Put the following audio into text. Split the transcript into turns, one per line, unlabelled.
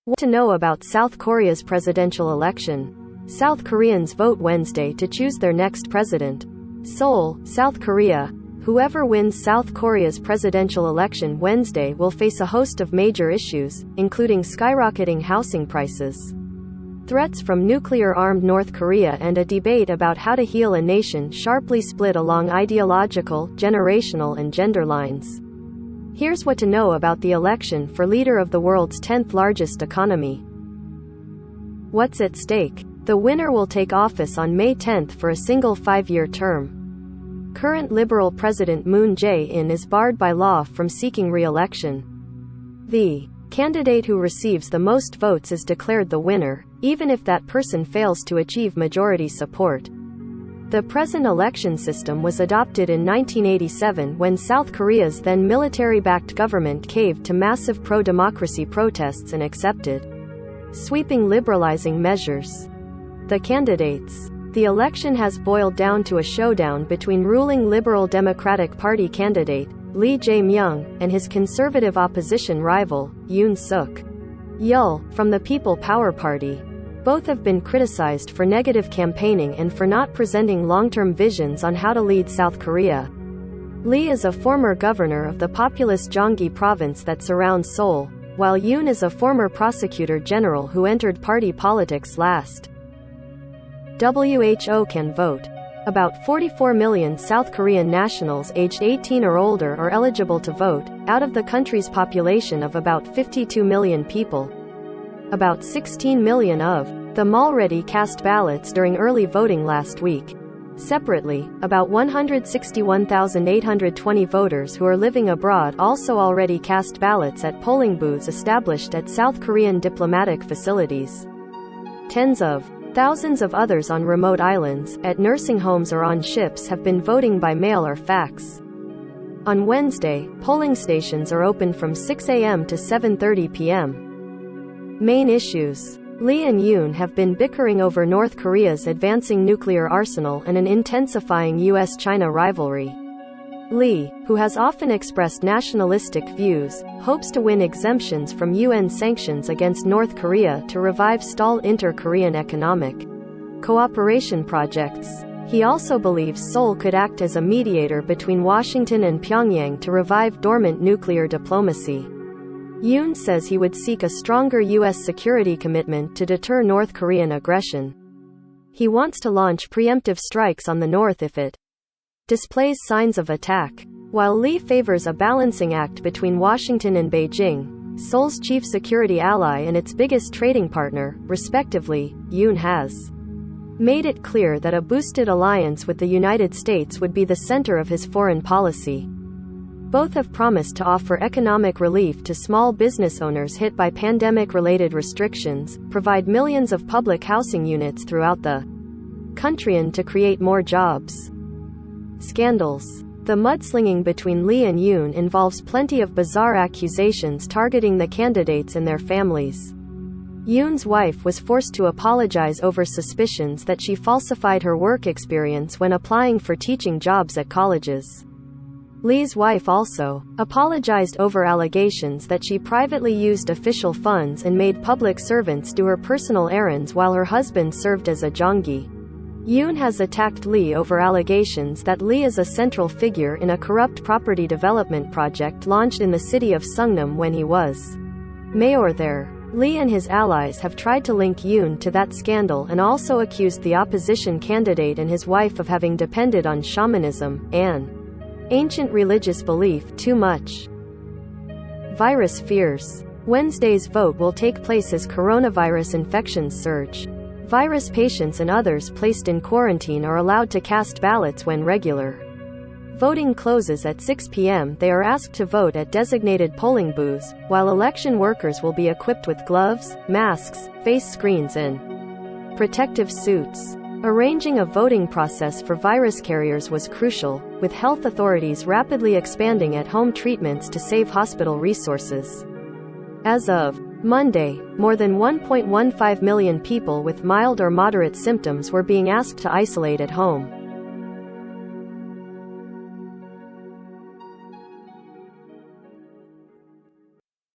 What to know about South Korea's presidential election? South Koreans vote Wednesday to choose their next president. Seoul, South Korea. Whoever wins South Korea's presidential election Wednesday will face a host of major issues, including skyrocketing housing prices, threats from nuclear-armed North Korea, and a debate about how to heal a nation sharply split along ideological, generational, and gender lines. Here's what to know about the election for leader of the world's 10th largest economy. What's at stake? The winner will take office on May 10 for a single 5-year term. Current Liberal President Moon Jae-in is barred by law from seeking re-election. The candidate who receives the most votes is declared the winner, even if that person fails to achieve majority support. The present election system was adopted in 1987 when South Korea's then military-backed government caved to massive pro-democracy protests and accepted sweeping liberalizing measures. The candidates. The election has boiled down to a showdown between ruling Liberal Democratic Party candidate Lee Jae-myung and his conservative opposition rival, Yoon Suk-yeol, from the People Power Party. Both have been criticized for negative campaigning and for not presenting long-term visions on how to lead South Korea. Lee is a former governor of the populous Gyeonggi province that surrounds Seoul, while Yoon is a former prosecutor general who entered party politics last. WHO can vote. About 44 million South Korean nationals aged 18 or older are eligible to vote, out of the country's population of about 52 million people. About 16 million of them already cast ballots during early voting last week. Separately, about 161,820 voters who are living abroad also already cast ballots at polling booths established at South Korean diplomatic facilities. Tens of thousands of others on remote islands, at nursing homes or on ships have been voting by mail or fax. On Wednesday, polling stations are open from 6 a.m. to 7:30 p.m. Main issues. Lee and Yoon have been bickering over North Korea's advancing nuclear arsenal and an intensifying US-China rivalry. Lee, who has often expressed nationalistic views, hopes to win exemptions from UN sanctions against North Korea to revive stalled inter-Korean economic cooperation projects. He also believes Seoul could act as a mediator between Washington and Pyongyang to revive dormant nuclear diplomacy. Yoon says he would seek a stronger U.S. security commitment to deter North Korean aggression. He wants to launch preemptive strikes on the North if it displays signs of attack. While Lee favors a balancing act between Washington and Beijing, Seoul's chief security ally and its biggest trading partner, respectively, Yoon has made it clear that a boosted alliance with the United States would be the center of his foreign policy. Both have promised to offer economic relief to small business owners hit by pandemic-related restrictions, provide millions of public housing units throughout the country and to create more jobs. Scandals. The mudslinging between Lee and Yoon involves plenty of bizarre accusations targeting the candidates and their families. Yoon's wife was forced to apologize over suspicions that she falsified her work experience when applying for teaching jobs at colleges. Lee's wife also apologized over allegations that she privately used official funds and made public servants do her personal errands while her husband served as a Gyeonggi. Yoon has attacked Lee over allegations that Lee is a central figure in a corrupt property development project launched in the city of Sungnam when he was mayor there. Lee and his allies have tried to link Yoon to that scandal and also accused the opposition candidate and his wife of having depended on shamanism, an ancient religious belief, too much. Virus fears. Wednesday's vote will take place as coronavirus infections surge. Virus patients and others placed in quarantine are allowed to cast ballots when regular voting closes at 6 p.m. They are asked to vote at designated polling booths, while election workers will be equipped with gloves, masks, face screens and protective suits. Arranging a voting process for virus carriers was crucial, with health authorities rapidly expanding at-home treatments to save hospital resources. As of Monday, more than 1.15 million people with mild or moderate symptoms were being asked to isolate at home.